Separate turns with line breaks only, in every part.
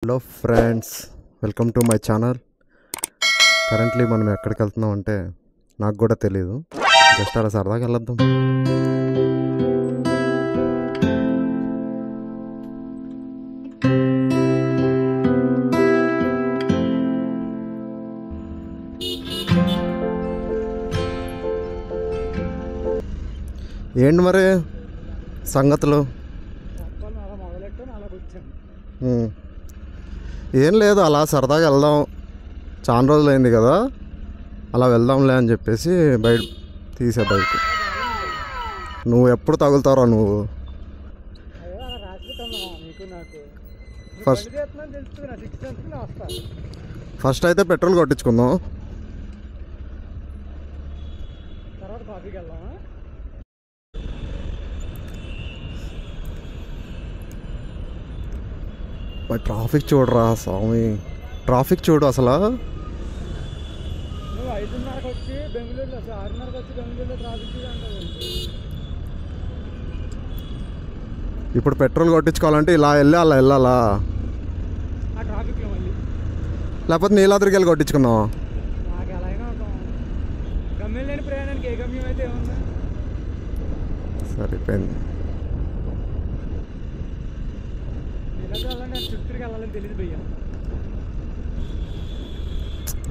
Hello friends, welcome to my channel. Currently మనం ఎక్కడికి వెళ్తున్నాం అంటే నాకు కూడా తెలియదు. జస్ట్ అలా సరదాగా వెళ్ళొద్దాం. ఏంటి మరి సంగతులు? ఏం లేదు, అలా సరదాగా వెళ్దాం, చాలా రోజులు అయింది కదా, అలా వెళ్దాంలే అని చెప్పేసి బయట తీసే బైక్. నువ్వు ఎప్పుడు తగులుతారో నువ్వు. ఫస్ట్ అయితే పెట్రోల్ కొట్టించుకుందాం. ట్రాఫిక్ చూడరా స్వామి, ట్రాఫిక్ చూడు అసలు. ఇప్పుడు పెట్రోల్ కొట్టించుకోవాలంటే ఇలా వెళ్ళి అలా వెళ్ళాలా, లేకపోతే నీలాద్రికి వెళ్ళి కొట్టించుకుందాం. సరిపోయింది.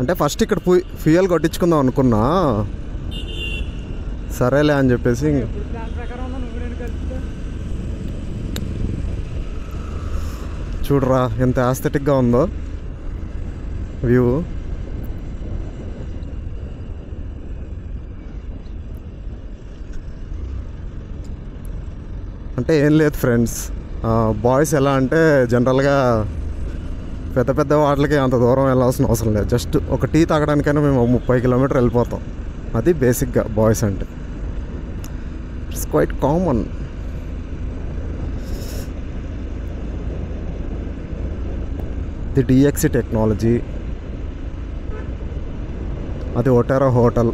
అంటే ఫస్ట్ ఇక్కడ ఫ్యూయల్ కొట్టించుకుందాం అనుకున్నా, సరేలే అని చెప్పేసి. చూడరా ఎంత ఆస్థెటిక్గా ఉందో వ్యూ. అంటే ఏం లేదు ఫ్రెండ్స్, బాయ్స్ ఎలా అంటే జనరల్గా పెద్ద పెద్ద వాటికి అంత దూరం వెళ్ళాల్సిన అవసరం లేదు. జస్ట్ ఒక టీ తాగడానికైనా మేము 30 కిలోమీటర్లు వెళ్ళిపోతాం. అది బేసిక్గా బాయ్స్ అంటే. It's quite common. ఇది డిఎక్సి టెక్నాలజీ, అది ఒటేరా హోటల్.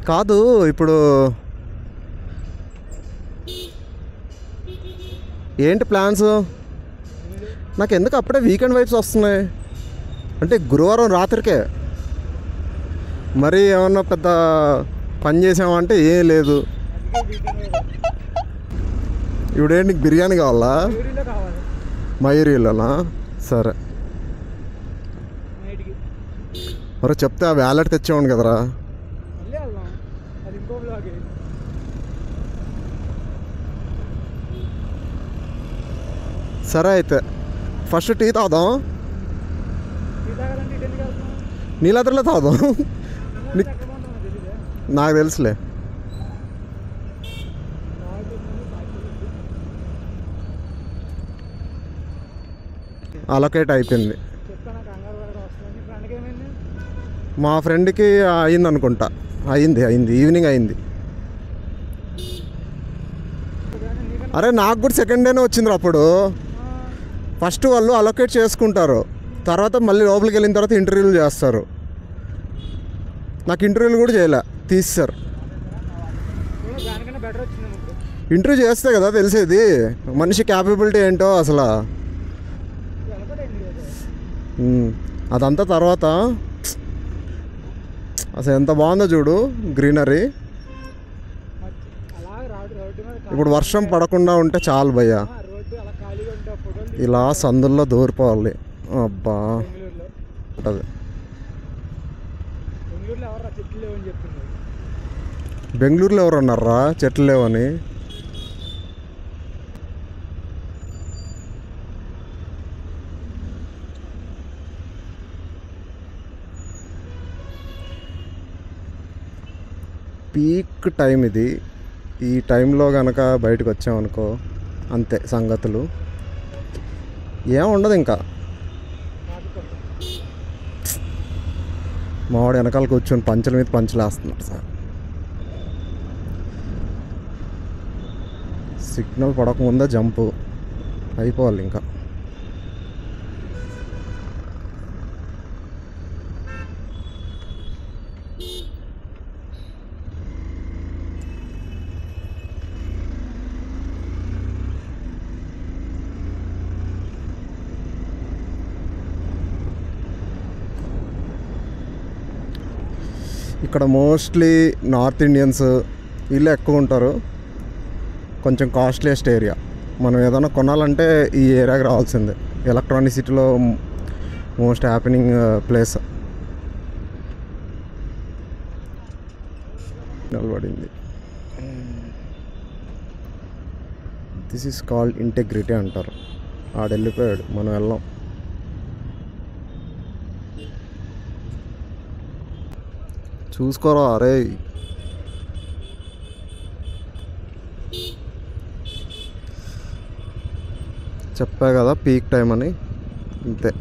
కాదు ఇప్పుడు ఏంటి ప్లాన్స్? నాకు ఎందుకు అప్పుడే వీకెండ్ వైబ్స్ వస్తున్నాయి. అంటే గురువారం రాత్రికే మరి ఏమన్నా పెద్ద పని చేసామంటే ఏం లేదు. ఇప్పుడేంటి నీకు బిర్యానీ కావాలా? మయూరిలోనా? సరే మరి చెప్తే ఆ వ్యాలెట్ తెచ్చేవాడు కదరా. సరే అయితే ఫస్ట్ టీ తాగుదాం. నీలాద్రిలో తాగుదాం. నాకు తెలుసులే. అలొకేట్ అయిపోయింది. మా ఫ్రెండ్కి అయింది అనుకుంటా. అయింది ఈవినింగ్ అయింది. అరే నాకు కూడా సెకండ్ డేనే వచ్చింది. అప్పుడు ఫస్ట్ వాళ్ళు అలొకేట్ చేసుకుంటారు, తర్వాత మళ్ళీ లోపలికి వెళ్ళిన తర్వాత ఇంటర్వ్యూలు చేస్తారు. నాకు ఇంటర్వ్యూలు కూడా చేయలే, తీసేశారు. ఇంటర్వ్యూ చేస్తే కదా తెలిసేది మనిషి క్యాపబిలిటీ ఏంటో అసలు. అదంతా తర్వాత అసలు ఎంత బాగుందో చూడు గ్రీనరీ. ఇప్పుడు వర్షం పడకుండా ఉంటే చాలు భయ్యా. ఇలా సందుల్లో దూరిపోవాలి. అబ్బా ఉంటుంది. బెంగళూరులో ఎవరు అన్నారా చెట్లు లేవని? పీక్ టైం ఇది. ఈ టైంలో కనుక బయటకు వచ్చామనుకో అంతే సంగతులు, ఏం ఉండదు ఇంకా. మావాడు వెనకాల కూర్చొని పంచుల మీద పంచులు వేస్తున్నాడు సార్. సిగ్నల్ పడకముందే జంపు అయిపోవాలి ఇంకా. ఇక్కడ మోస్ట్లీ నార్త్ ఇండియన్స్ వీళ్ళే ఎక్కువ ఉంటారు. కొంచెం కాస్ట్లీయెస్ట్ ఏరియా. మనం ఏదైనా కొనాలంటే ఈ ఏరియాకి రావాల్సిందే. ఎలక్ట్రానిక్ సిటీలో మోస్ట్ హ్యాపెనింగ్ ప్లేస్. నిలబడింది. దిస్ ఈజ్ కాల్డ్ ఇంటెగ్రిటీ అంటారు. ఆడ వెళ్ళిపోయాడు, మనం వెళ్ళాం. చూసుకోరా అరే. చెప్పా కదా పీక్ టైం అని, అంతే.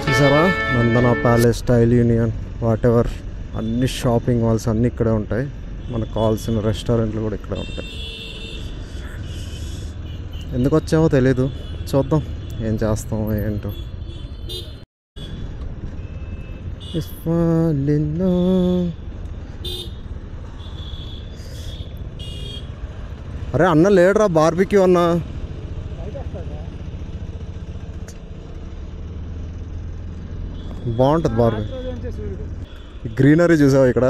చూసారా, Nandana palace, style union, whatever, అన్ని షాపింగ్ మాల్స్ అన్నీ ఇక్కడే ఉంటాయి. మనకు కావాల్సిన రెస్టారెంట్లు కూడా ఇక్కడే ఉంటాయి. ఎందుకు వచ్చామో తెలీదు, చూద్దాం ఏం చేస్తాం ఏంటో. అరే అన్న లేడురా, బార్బిక్యూ అన్న. బాగుంటుంది బార్బీ. గ్రీనరీ చూసావా ఇక్కడ?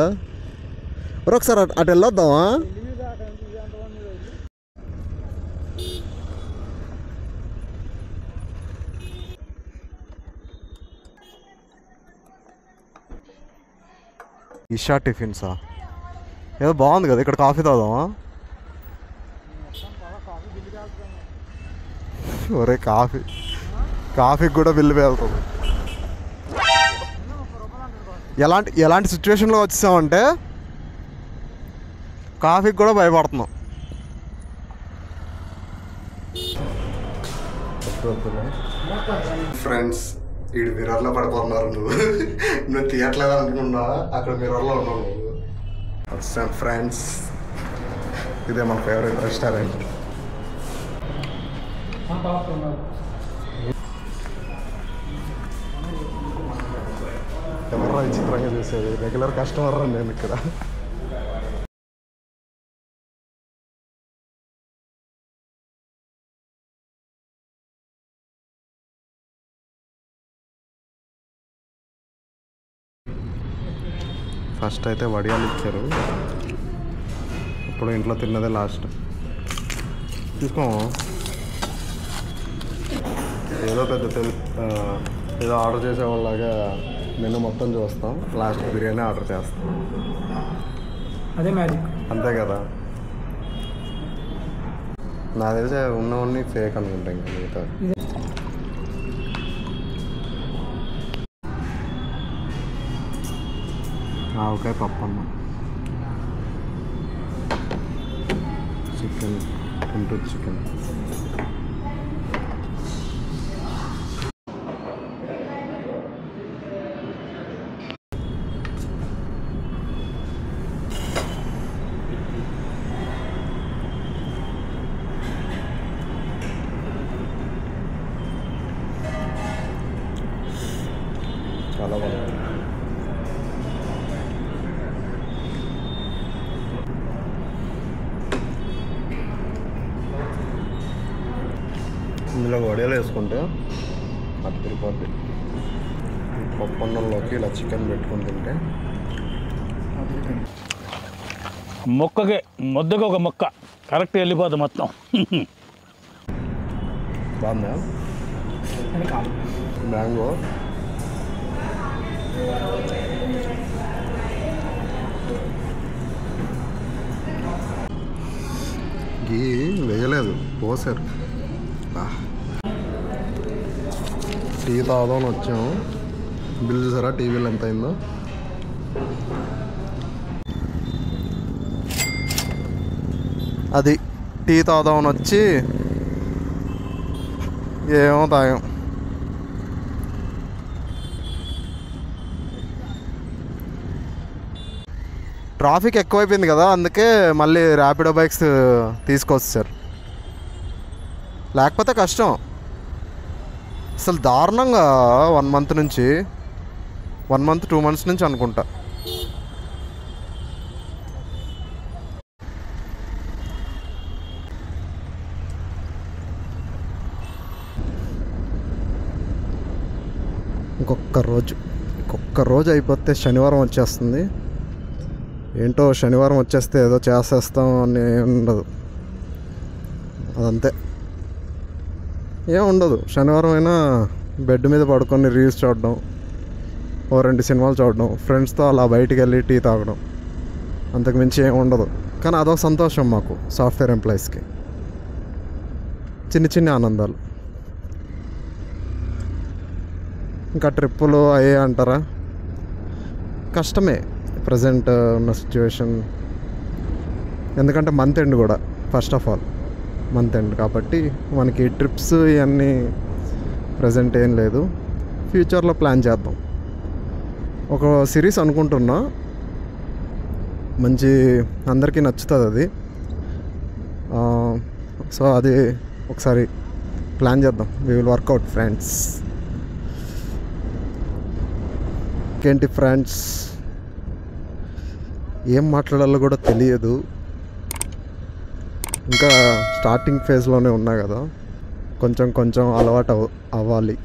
ఒకసారి అటు వెళ్ళొద్దామా? ఇషా టిఫిన్సా? ఏదో బాగుంది కదా ఇక్కడ. కాఫీ తాగుదామా? ఒరే కాఫీకి కూడా బిల్లు వెళ్తుంది. ఎలాంటి సిచ్యువేషన్లో వచ్చేసామంటే కాఫీకి కూడా భయపడుతున్నాం. ఫ్రెండ్స్, వీడు మిర్రర్లో పడిపోతున్నారు. నువ్వు తీయట్లేదు అనుకున్నా, అక్కడ మిర్రర్లో ఉన్నావు నువ్వు. వచ్చాను ఫ్రెండ్స్, ఇదే మన ఫేవరెట్ రెస్టారెంట్. ఎవర్రా విచిత్రంగా చూసేది? రెగ్యులర్ కస్టమర్ రా నేను ఇక్కడ. ఫస్ట్ అయితే వడియాలు ఇచ్చారు. ఇప్పుడు ఇంట్లో తిన్నదే లాస్ట్. తీసుకోము, ఏదో ఏదో ఆర్డర్ చేసేవాళ్ళలాగా మెనూ మొత్తం చూస్తాం, లాస్ట్ బిర్యానీ ఆర్డర్ చేస్తాం.
అదే మ్యాజిక్,
అంతే కదా. నా తెలిసే ఉన్నవన్నీ ఫేక్ అనుకుంటా. ఇంకా మిగతా ఆవకాయ పప్పు అన్న, చికెన్, గుంటూరు చికెన్. చాలా బాగుంది. ఇందులో వడియాలు వేసుకుంటే అది తిరిగిపోద్ది. పప్పు అన్నంలోకి ఇలా చికెన్ పెట్టుకుని తింటే
మొక్కకి ముద్దగా ఒక మొక్క కరెక్ట్ వెళ్ళిపోతుంది మొత్తం.
బాగుందా? మ్యాంగో గీ వేయలేదు, పోసారు. టీ తాగుదామని వచ్చాము. బిల్ చూసారా టీ బిల్ ఎంత అయిందో. అది టీ తాగుదామని వచ్చి ఏమో తాగాం. ట్రాఫిక్ ఎక్కువైపోయింది కదా, అందుకే మళ్ళీ ర్యాపిడో బైక్స్ తీసుకొచ్చారు. లేకపోతే కష్టం అసలు దారుణంగా. 1 మంత్ నుంచి 1 మంత్ 2 మంత్స్ నుంచి అనుకుంటా. ఇంకొక్క రోజు అయిపోతే శనివారం వచ్చేస్తుంది. ఏంటో శనివారం వచ్చేస్తే ఏదో చేసేస్తాం అని ఉండదు, అదంతే. ఏం ఉండదు. శనివారం అయినా బెడ్ మీద పడుకొని రీల్స్ చూడడం, 2 సినిమాలు చూడడం, ఫ్రెండ్స్తో అలా బయటికి వెళ్ళి టీ తాగడం, అంతకు మించి ఏం ఉండదు. కానీ అదొక సంతోషం మాకు సాఫ్ట్వేర్ ఎంప్లాయీస్కి, చిన్న ఆనందాలు. ఇంకా ట్రిప్పులు అయ్యే అంటారా, కష్టమే ప్రజెంట్ ఉన్న సిచ్యువేషన్. ఎందుకంటే మంత్ ఎండ్ కూడా, first of all month end కాబట్టి మనకి ట్రిప్స్ ఇవన్నీ ప్రజెంట్ ఏం లేదు. ఫ్యూచర్లో ప్లాన్ చేద్దాం. ఒక సిరీస్ అనుకుంటున్నా, మంచి అందరికీ నచ్చుతుంది అది. సో అది ఒకసారి ప్లాన్ చేద్దాం. We will work out friends. ఇంకేంటి ఫ్రెండ్స్, ఏం మాట్లాడాలో కూడా తెలియదు. ఇంకా స్టార్టింగ్ ఫేజ్లోనే ఉన్నా కదా, కొంచెం అలవాటు అవ్వాలి.